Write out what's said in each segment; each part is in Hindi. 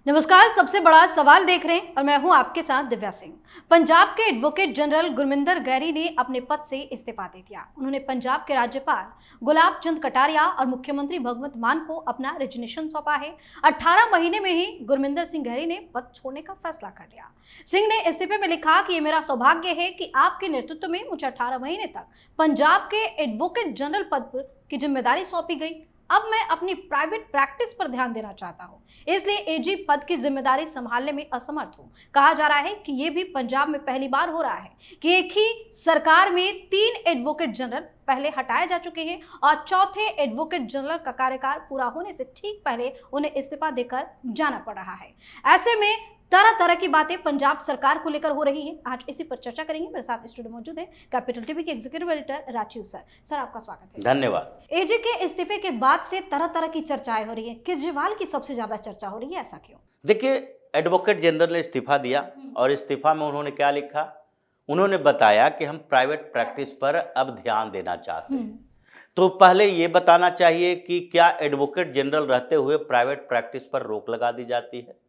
नमस्कार। सबसे बड़ा सवाल देख रहे हैं और मैं हूं आपके साथ दिव्या सिंह। पंजाब के एडवोकेट जनरल गुरमिंदर गैरी ने अपने पद से इस्तीफा दे दिया। उन्होंने पंजाब के राज्यपाल गुलाब चंद कटारिया और मुख्यमंत्री भगवंत मान को अपना रेजिग्नेशन सौंपा है। 18 महीने में ही गुरमिंदर सिंह गैरी ने पद छोड़ने का फैसला कर लिया। सिंह ने इस्तीफे में लिखा कि ये मेरा सौभाग्य है कि आपके नेतृत्व में मुझे 18 महीने तक पंजाब के एडवोकेट जनरल पद की जिम्मेदारी सौंपी गई। अब मैं अपनी प्राइवेट प्रैक्टिस पर ध्यान देना चाहता हूं, इसलिए एजी पद की जिम्मेदारी संभालने में असमर्थ हूं। कहा जा रहा है कि यह भी पंजाब में पहली बार हो रहा है कि एक ही सरकार में 3 एडवोकेट जनरल पहले हटाए जा चुके हैं और चौथे एडवोकेट जनरल का कार्यकाल पूरा होने से ठीक पहले उन्हें इस्तीफा देकर जाना पड़ रहा है। ऐसे में तरह तरह की बातें पंजाब सरकार को लेकर हो रही हैं। आज इसी पर चर्चा करेंगे। मेरे साथ स्टूडियो मौजूद है कैपिटल टीवी के executive editor Rajeev sir. Sir, आपका स्वागत है। धन्यवाद। एजी के इस्तीफे के बाद से तरह तरह की चर्चाएं हो रही हैं। केजरीवाल की सबसे ज्यादा चर्चा हो रही है, ऐसा क्यों? देखिए, एडवोकेट जनरल ने इस्तीफा दिया और इस्तीफा में उन्होंने क्या लिखा? उन्होंने बताया कि हम प्राइवेट प्रैक्टिस पर अब ध्यान देना चाहते हैं। तो पहले ये बताना चाहिए कि क्या एडवोकेट जनरल रहते हुए प्राइवेट प्रैक्टिस पर रोक लगा दी जाती है?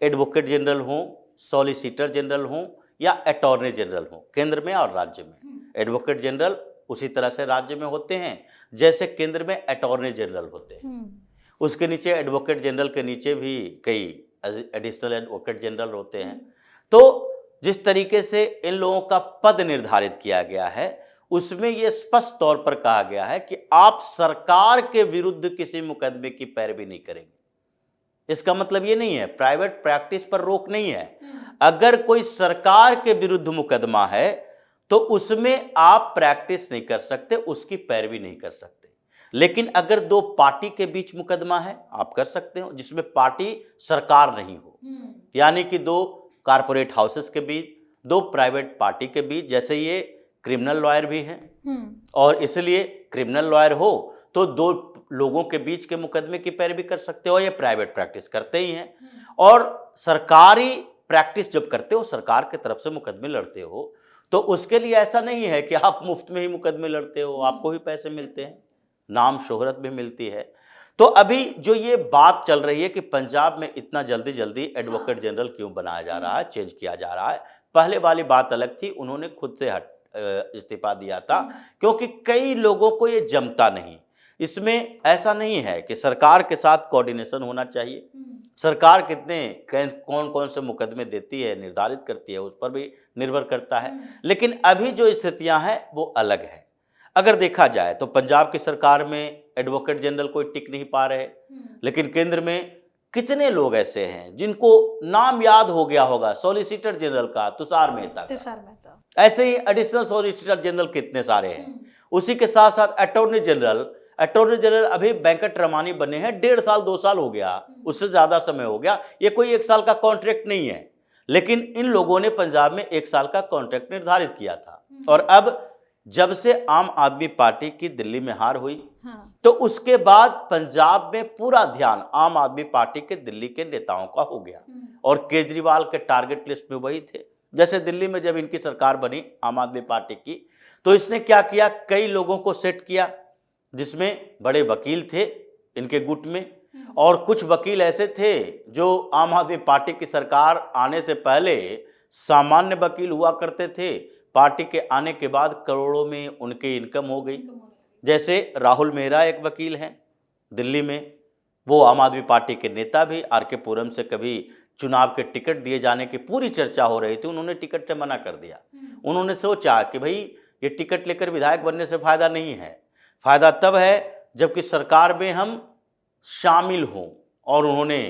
एडवोकेट जनरल हों, सॉलिसिटर जनरल हों या अटॉर्नी जनरल हों, केंद्र में और राज्य में एडवोकेट जनरल उसी तरह से राज्य में होते हैं जैसे केंद्र में अटॉर्नी जनरल होते हैं। उसके नीचे एडवोकेट जनरल के नीचे भी कई एडिशनल एडवोकेट जनरल होते हैं। तो जिस तरीके से इन लोगों का पद निर्धारित किया गया है उसमें यह स्पष्ट तौर पर कहा गया है कि आप सरकार के विरुद्ध किसी मुकदमे की पैरवी नहीं करेंगे। इसका मतलब ये नहीं है प्राइवेट प्रैक्टिस पर रोक नहीं है। अगर कोई सरकार के विरुद्ध मुकदमा है तो उसमें आप प्रैक्टिस नहीं कर सकते, उसकी पैरवी नहीं कर सकते। लेकिन अगर 2 पार्टी के बीच मुकदमा है आप कर सकते हो, जिसमें पार्टी सरकार नहीं हो, यानी कि 2 कारपोरेट हाउसेस के बीच, 2 प्राइवेट पार्टी के बीच। जैसे ये क्रिमिनल लॉयर भी हैं और इसलिए क्रिमिनल लॉयर हो तो 2 लोगों के बीच के मुकदमे की पैरवी कर सकते हो। ये प्राइवेट प्रैक्टिस करते ही हैं। और सरकारी प्रैक्टिस जब करते हो, सरकार की तरफ से मुकदमे लड़ते हो, तो उसके लिए ऐसा नहीं है कि आप मुफ्त में ही मुकदमे लड़ते हो, आपको भी पैसे मिलते हैं, नाम शोहरत भी मिलती है। तो अभी जो ये बात चल रही है कि पंजाब में इतना जल्दी जल्दी एडवोकेट जनरल क्यों बनाया जा रहा है, चेंज किया जा रहा है, पहले वाली बात अलग थी। उन्होंने खुद से इस्तीफा दिया था क्योंकि कई लोगों को ये जमता नहीं। इसमें ऐसा नहीं है कि सरकार के साथ कोऑर्डिनेशन होना चाहिए। सरकार कितने कौन कौन से मुकदमे देती है, निर्धारित करती है, उस पर भी निर्भर करता है। लेकिन अभी जो स्थितियां हैं वो अलग है। अगर देखा जाए तो पंजाब की सरकार में एडवोकेट जनरल कोई टिक नहीं पा रहे, लेकिन केंद्र में कितने लोग ऐसे हैं जिनको नाम याद हो गया होगा। सॉलिसिटर जनरल का तुषार मेहता का, ऐसे ही एडिशनल सॉलिसिटर जनरल कितने सारे हैं। उसी के साथ साथ अटॉर्नी जनरल अभी वेंकट रमानी बने हैं, 1.5 साल 2 साल हो गया, उससे ज्यादा समय हो गया। ये कोई 1 साल का कॉन्ट्रैक्ट नहीं है, लेकिन इन लोगों ने पंजाब में 1 साल का कॉन्ट्रैक्ट निर्धारित किया था। और अब जब से आम आदमी पार्टी की दिल्ली में हार हुई, तो उसके बाद पंजाब में पूरा ध्यान आम आदमी पार्टी के दिल्ली के नेताओं का हो गया और केजरीवाल के टारगेट लिस्ट में वही थे। जैसे दिल्ली में जब इनकी सरकार बनी आम आदमी पार्टी की, तो इसने क्या किया, कई लोगों को सेट किया जिसमें बड़े वकील थे इनके गुट में, और कुछ वकील ऐसे थे जो आम आदमी पार्टी की सरकार आने से पहले सामान्य वकील हुआ करते थे। पार्टी के आने के बाद करोड़ों में उनकी इनकम हो गई। जैसे राहुल मेहरा एक वकील हैं दिल्ली में, वो आम आदमी पार्टी के नेता भी। आर.के. पुरम से कभी चुनाव के टिकट दिए जाने की पूरी चर्चा हो रही थी, उन्होंने टिकट से मना कर दिया। उन्होंने सोचा कि भाई ये टिकट लेकर विधायक बनने से फायदा नहीं है, फायदा तब है जबकि सरकार में हम शामिल हों, और उन्होंने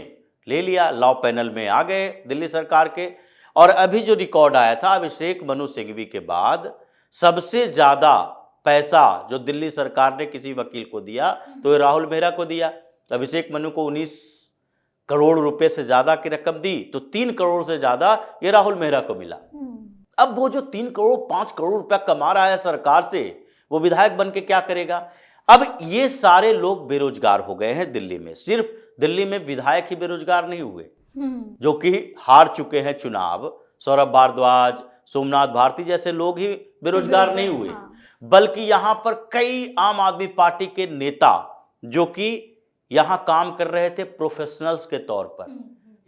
ले लिया, लॉ पैनल में आ गए दिल्ली सरकार के। और अभी जो रिकॉर्ड आया था अभिषेक मनु सिंघवी के बाद, सबसे ज्यादा पैसा जो दिल्ली सरकार ने किसी वकील को दिया तो ये राहुल मेहरा को दिया। अभिषेक मनु को 19 करोड़ रुपए से ज्यादा की रकम दी, तो 3 करोड़ से ज्यादा ये राहुल मेहरा को मिला। अब वो जो 3 करोड़ 5 करोड़ रुपया कमा रहा है सरकार से, वो विधायक बन के क्या करेगा? अब ये सारे लोग बेरोजगार हो गए हैं दिल्ली में। सिर्फ दिल्ली में विधायक ही बेरोजगार नहीं हुए जो कि हार चुके हैं चुनाव, सौरभ भारद्वाज, सोमनाथ भारती जैसे लोग ही बेरोजगार नहीं हुए, बल्कि यहां पर कई आम आदमी पार्टी के नेता जो कि यहां काम कर रहे थे प्रोफेशनल्स के तौर पर,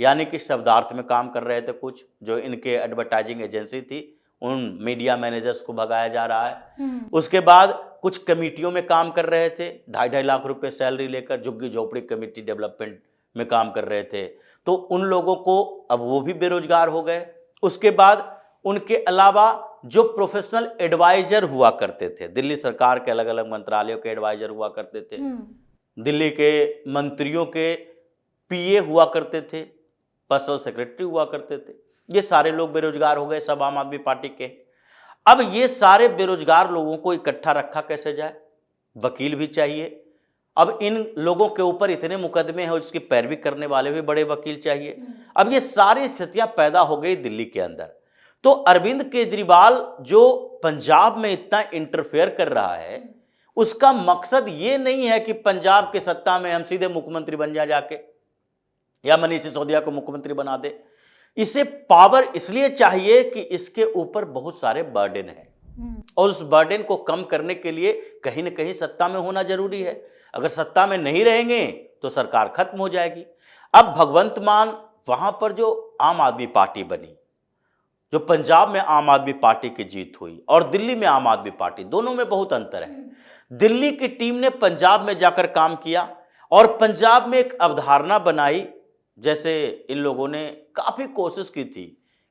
यानी कि शब्दार्थ में काम कर रहे थे कुछ, जो इनके एडवर्टाइजिंग एजेंसी थी उन मीडिया मैनेजर्स को भगाया जा रहा है। उसके बाद कुछ कमेटियों में काम कर रहे थे, 2.5 लाख रुपए सैलरी लेकर झुग्गी झोपड़ी कमेटी डेवलपमेंट में काम कर रहे थे, तो उन लोगों को अब वो भी बेरोजगार हो गए। उसके बाद उनके अलावा जो प्रोफेशनल एडवाइजर हुआ करते थे, दिल्ली सरकार के अलग अलग मंत्रालयों के एडवाइजर हुआ करते थे, दिल्ली के मंत्रियों के पीए हुआ करते थे, पर्सनल सेक्रेटरी हुआ करते थे, ये सारे लोग बेरोजगार हो गए, सब आम आदमी पार्टी के। अब ये सारे बेरोजगार लोगों को इकट्ठा रखा कैसे जाए, वकील भी चाहिए। अब इन लोगों के ऊपर इतने मुकदमे हैं, उसकी पैरवी करने वाले भी बड़े वकील चाहिए। अब ये सारी स्थितियां पैदा हो गई दिल्ली के अंदर। तो अरविंद केजरीवाल जो पंजाब में इतना इंटरफेयर कर रहा है, उसका मकसद ये नहीं है कि पंजाब के सत्ता में हम सीधे मुख्यमंत्री बन जाके, या मनीष सिसोदिया को मुख्यमंत्री बना दे। इसे पावर इसलिए चाहिए कि इसके ऊपर बहुत सारे बर्डन हैं, और उस बर्डन को कम करने के लिए कहीं ना कहीं सत्ता में होना जरूरी है। अगर सत्ता में नहीं रहेंगे तो सरकार खत्म हो जाएगी। अब भगवंत मान वहां पर जो आम आदमी पार्टी बनी, जो पंजाब में आम आदमी पार्टी की जीत हुई और दिल्ली में आम आदमी पार्टी, दोनों में बहुत अंतर है। दिल्ली की टीम ने पंजाब में जाकर काम किया और पंजाब में एक अवधारणा बनाई, जैसे इन लोगों ने काफी कोशिश की थी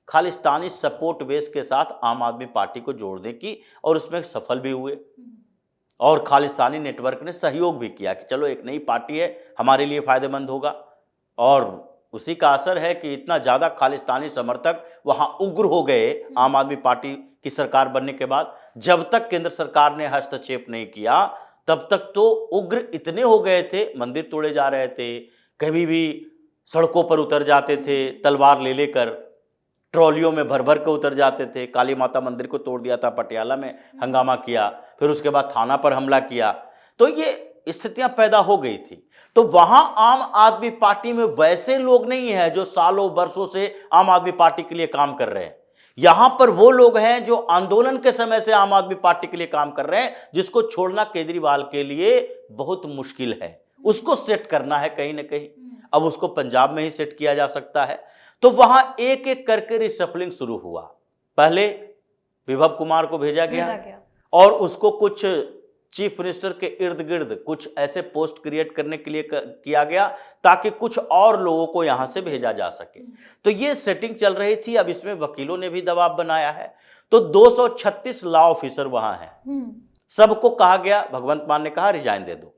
खालिस्तानी सपोर्ट बेस के साथ आम आदमी पार्टी को जोड़ने की, और उसमें सफल भी हुए। और खालिस्तानी नेटवर्क ने सहयोग भी किया कि चलो एक नई पार्टी है, हमारे लिए फायदेमंद होगा। और उसी का असर है कि इतना ज़्यादा खालिस्तानी समर्थक वहाँ उग्र हो गए आम आदमी पार्टी की सरकार बनने के बाद। जब तक केंद्र सरकार ने हस्तक्षेप नहीं किया तब तक तो उग्र इतने हो गए थे, मंदिर तोड़े जा रहे थे, कभी भी सड़कों पर उतर जाते थे, तलवार ले लेकर ट्रॉलियों में भर भर के उतर जाते थे। काली माता मंदिर को तोड़ दिया था, पटियाला में हंगामा किया, फिर उसके बाद थाना पर हमला किया। तो ये स्थितियां पैदा हो गई थी। तो वहां आम आदमी पार्टी में वैसे लोग नहीं है जो सालों वर्षों से आम आदमी पार्टी के लिए काम कर रहे हैं। यहां पर वो लोग हैं जो आंदोलन के समय से आम आदमी पार्टी के लिए काम कर रहे हैं, जिसको छोड़ना केजरीवाल के लिए बहुत मुश्किल है। उसको सेट करना है कहीं ना कहीं। अब उसको पंजाब में ही सेट किया जा सकता है। तो वहां एक एक करके रिशफलिंग शुरू हुआ। पहले विभव कुमार को भेजा गया और उसको कुछ चीफ मिनिस्टर के इर्द गिर्द कुछ ऐसे पोस्ट क्रिएट करने के लिए किया गया ताकि कुछ और लोगों को यहां से भेजा जा सके। तो ये सेटिंग चल रही थी। अब इसमें वकीलों ने भी दबाव बनाया है। तो 236 लॉ ऑफिसर वहां हैं। सबको कहा गया, भगवंत मान ने कहा रिजाइन दे दो,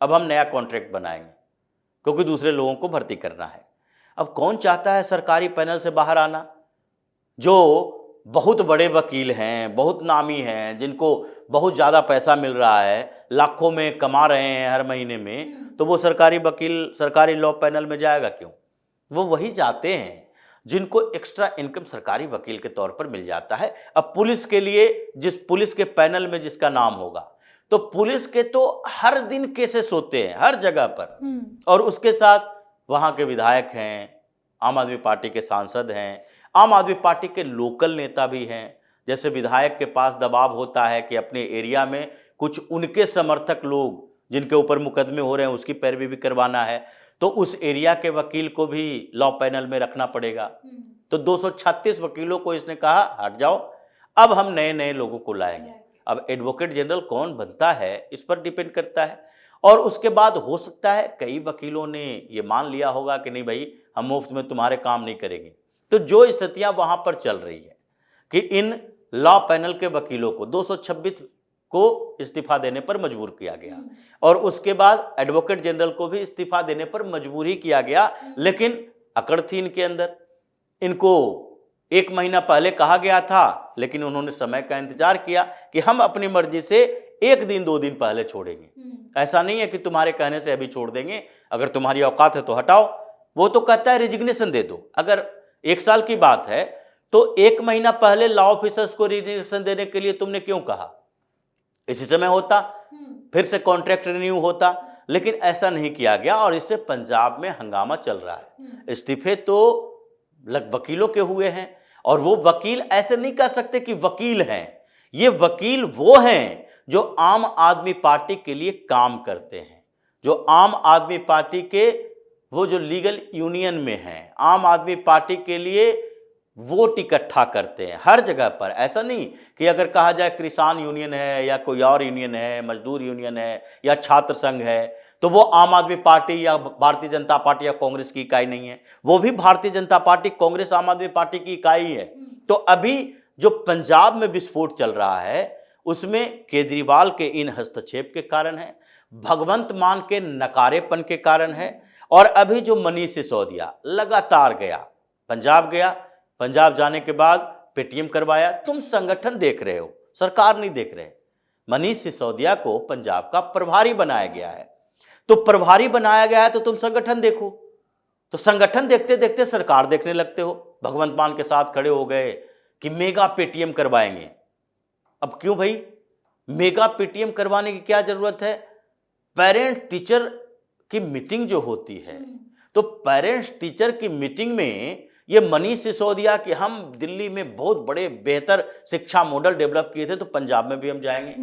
अब हम नया कॉन्ट्रैक्ट बनाएंगे क्योंकि दूसरे लोगों को भर्ती करना है। अब कौन चाहता है सरकारी पैनल से बाहर आना? जो बहुत बड़े वकील हैं, बहुत नामी हैं, जिनको बहुत ज़्यादा पैसा मिल रहा है, लाखों में कमा रहे हैं हर महीने में, तो वो सरकारी वकील सरकारी लॉ पैनल में जाएगा क्यों? वो वही जाते हैं जिनको एक्स्ट्रा इनकम सरकारी वकील के तौर पर मिल जाता है। अब पुलिस के लिए, जिस पुलिस के पैनल में जिसका नाम होगा, तो पुलिस के तो हर दिन केसेस होते हैं हर जगह पर, और उसके साथ वहाँ के विधायक हैं, आम आदमी पार्टी के सांसद हैं, आम आदमी पार्टी के लोकल नेता भी हैं। जैसे विधायक के पास दबाव होता है कि अपने एरिया में कुछ उनके समर्थक लोग जिनके ऊपर मुकदमे हो रहे हैं उसकी पैरवी भी करवाना है, तो उस एरिया के वकील को भी लॉ पैनल में रखना पड़ेगा। तो 236 वकीलों को इसने कहा हट जाओ, अब हम नए नए लोगों को लाएंगे। अब एडवोकेट जनरल कौन बनता है इस पर डिपेंड करता है। और उसके बाद हो सकता है कई वकीलों ने ये मान लिया होगा कि नहीं भाई, हम मुफ्त में तुम्हारे काम नहीं करेंगे। तो जो स्थितियां वहां पर चल रही है कि इन लॉ पैनल के वकीलों को 226 को इस्तीफा देने पर मजबूर किया गया, और उसके बाद एडवोकेट जनरल को भी इस्तीफा देने पर मजबूर ही किया गया। लेकिन अकड़ थी इनके अंदर। इनको 1 महीना पहले कहा गया था, लेकिन उन्होंने समय का इंतजार किया कि हम अपनी मर्जी से 1 दिन 2 दिन पहले छोड़ेंगे। ऐसा नहीं है कि तुम्हारे कहने से अभी छोड़ देंगे, अगर तुम्हारी औकात है तो हटाओ। वो तो कहता है रिजिग्नेशन दे दो। अगर 1 साल की बात है तो 1 महीना पहले लॉ ऑफिसर्स को रिजिग्नेशन देने के लिए तुमने क्यों कहा? इसी समय होता, फिर से कॉन्ट्रैक्ट रिन्यू होता, लेकिन ऐसा नहीं किया गया। और इससे पंजाब में हंगामा चल रहा है। इस्तीफे तो वकीलों के हुए हैं, और वो वकील ऐसे नहीं कह सकते कि वकील हैं। ये वकील वो हैं जो आम आदमी पार्टी के लिए काम करते हैं, जो आम आदमी पार्टी के वो जो लीगल यूनियन में हैं, आम आदमी पार्टी के लिए वोट इकट्ठा करते हैं हर जगह पर। ऐसा नहीं कि अगर कहा जाए किसान यूनियन है या कोई और यूनियन है, मजदूर यूनियन है या छात्र संघ है, तो वो आम आदमी पार्टी या भारतीय जनता पार्टी या कांग्रेस की इकाई नहीं है। वो भी भारतीय जनता पार्टी, कांग्रेस, आम आदमी पार्टी की इकाई है। तो अभी जो पंजाब में विस्फोट चल रहा है उसमें केजरीवाल के इन हस्तक्षेप के कारण है, भगवंत मान के नकारेपन के कारण है। और अभी जो मनीष सिसोदिया लगातार गया, पंजाब जाने के बाद पेटीएम करवाया। तुम संगठन देख रहे हो, सरकार नहीं देख रहे। मनीष सिसोदिया को पंजाब का प्रभारी बनाया गया है, तो प्रभारी बनाया गया है तो तुम संगठन देखो। तो संगठन देखते देखते सरकार देखने लगते हो। भगवंत मान के साथ खड़े हो गए कि मेगा पेटीएम करवाएंगे। अब क्यों भाई, मेगा पेटीएम करवाने की क्या जरूरत है? पेरेंट टीचर की मीटिंग जो होती है, तो पेरेंट्स टीचर की मीटिंग में ये मनीष सिसोदिया कि हम दिल्ली में बहुत बड़े बेहतर शिक्षा मॉडल डेवलप किए थे, तो पंजाब में भी हम जाएंगे।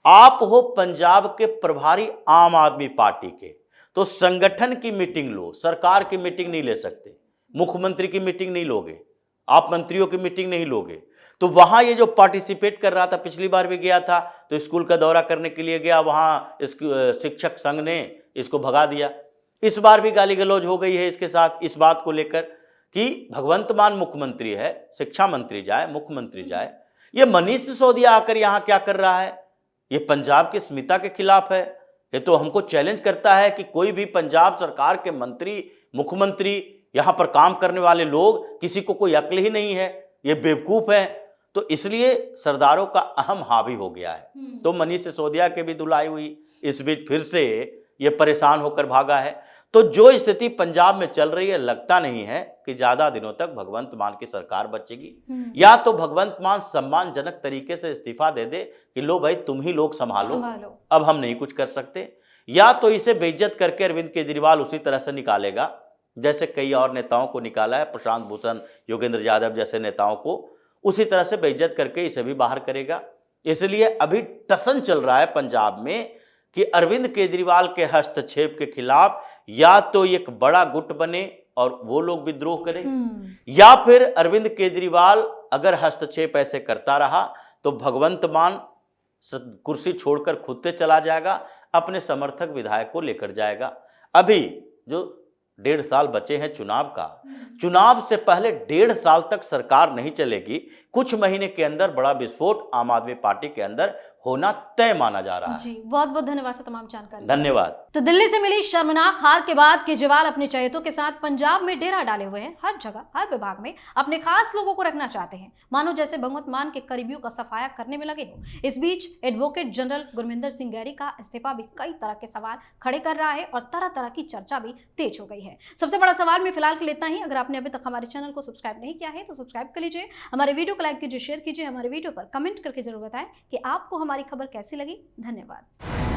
आप हो पंजाब के प्रभारी आम आदमी पार्टी के, तो संगठन की मीटिंग लो, सरकार की मीटिंग नहीं ले सकते, मुख्यमंत्री की मीटिंग नहीं लोगे, आप मंत्रियों की मीटिंग नहीं लोगे। तो वहां ये जो पार्टिसिपेट कर रहा था, पिछली बार भी गया था तो स्कूल का दौरा करने के लिए गया, वहां शिक्षक संघ ने इसको भगा दिया। इस बार भी गाली गलौज हो गई है इसके साथ, इस बात को लेकर कि भगवंत मान मुख्यमंत्री है, शिक्षा मंत्री जाए, मुख्यमंत्री जाए। ये मनीष सिसोदिया आकर यहाँ क्या कर रहा है? ये पंजाब की अस्मिता के खिलाफ है। ये तो हमको चैलेंज करता है कि कोई भी पंजाब सरकार के मंत्री, मुख्यमंत्री, यहाँ पर काम करने वाले लोग, किसी को कोई अक्ल ही नहीं है, ये बेवकूफ़ है। तो इसलिए सरदारों का अहम हावी हो गया है। तो मनीष सिसोदिया के भी धुलाई हुई, इस बीच फिर से ये परेशान होकर भागा है। तो जो स्थिति पंजाब में चल रही है, लगता नहीं है कि ज्यादा दिनों तक भगवंत मान की सरकार बचेगी। या तो भगवंत मान सम्मानजनक तरीके से इस्तीफा दे दे कि लो भाई तुम ही लोग संभालो, अब हम नहीं कुछ कर सकते, या तो इसे बेइज्जत करके अरविंद केजरीवाल उसी तरह से निकालेगा जैसे कई और नेताओं को निकाला है, प्रशांत भूषण, योगेंद्र यादव जैसे नेताओं को, उसी तरह से बेइज्जत करके इसे भी बाहर करेगा। इसलिए अभी टसन चल रहा है पंजाब में कि अरविंद केजरीवाल के हस्तक्षेप के खिलाफ या तो एक बड़ा गुट बने और वो लोग विद्रोह करें, या फिर अरविंद केजरीवाल अगर हस्तक्षेप ऐसे करता रहा तो भगवंत मान कुर्सी छोड़कर खुद से चला जाएगा, अपने समर्थक विधायक को लेकर जाएगा। अभी जो 1.5 साल बचे हैं चुनाव का, चुनाव से पहले 1.5 साल तक सरकार नहीं चलेगी। कुछ महीने के अंदर बड़ा विस्फोट आम आदमी पार्टी के अंदर होना तय माना जा रहा है। जी, बहुत बहुत धन्यवाद सर तमाम जानकारी। धन्यवाद। तो दिल्ली से मिली शर्मनाक हार के बाद केजरीवाल अपने चहेतों के साथ पंजाब में डेरा डाले हुए हैं। हर जगह, हर विभाग में अपने खास लोगों को रखना चाहते हैं, मानो जैसे भगवंत मान के करीबियों का सफाया करने में लगे हो। इस बीच एडवोकेट जनरल गुरमिंदर सिंह गैरी का इस्तीफा भी कई तरह के सवाल खड़े कर रहा है और तरह तरह की चर्चा भी तेज हो गई है। सबसे बड़ा सवाल में फिलहाल के लिए इतना ही। अगर आपने अभी तक हमारे चैनल को सब्सक्राइब नहीं किया है तो सब्सक्राइब कर लीजिए, हमारे वीडियो को लाइक कीजिए, शेयर कीजिए, हमारे वीडियो पर कमेंट करके जरूर बताएं कि आपको हमारी खबर कैसी लगी। धन्यवाद।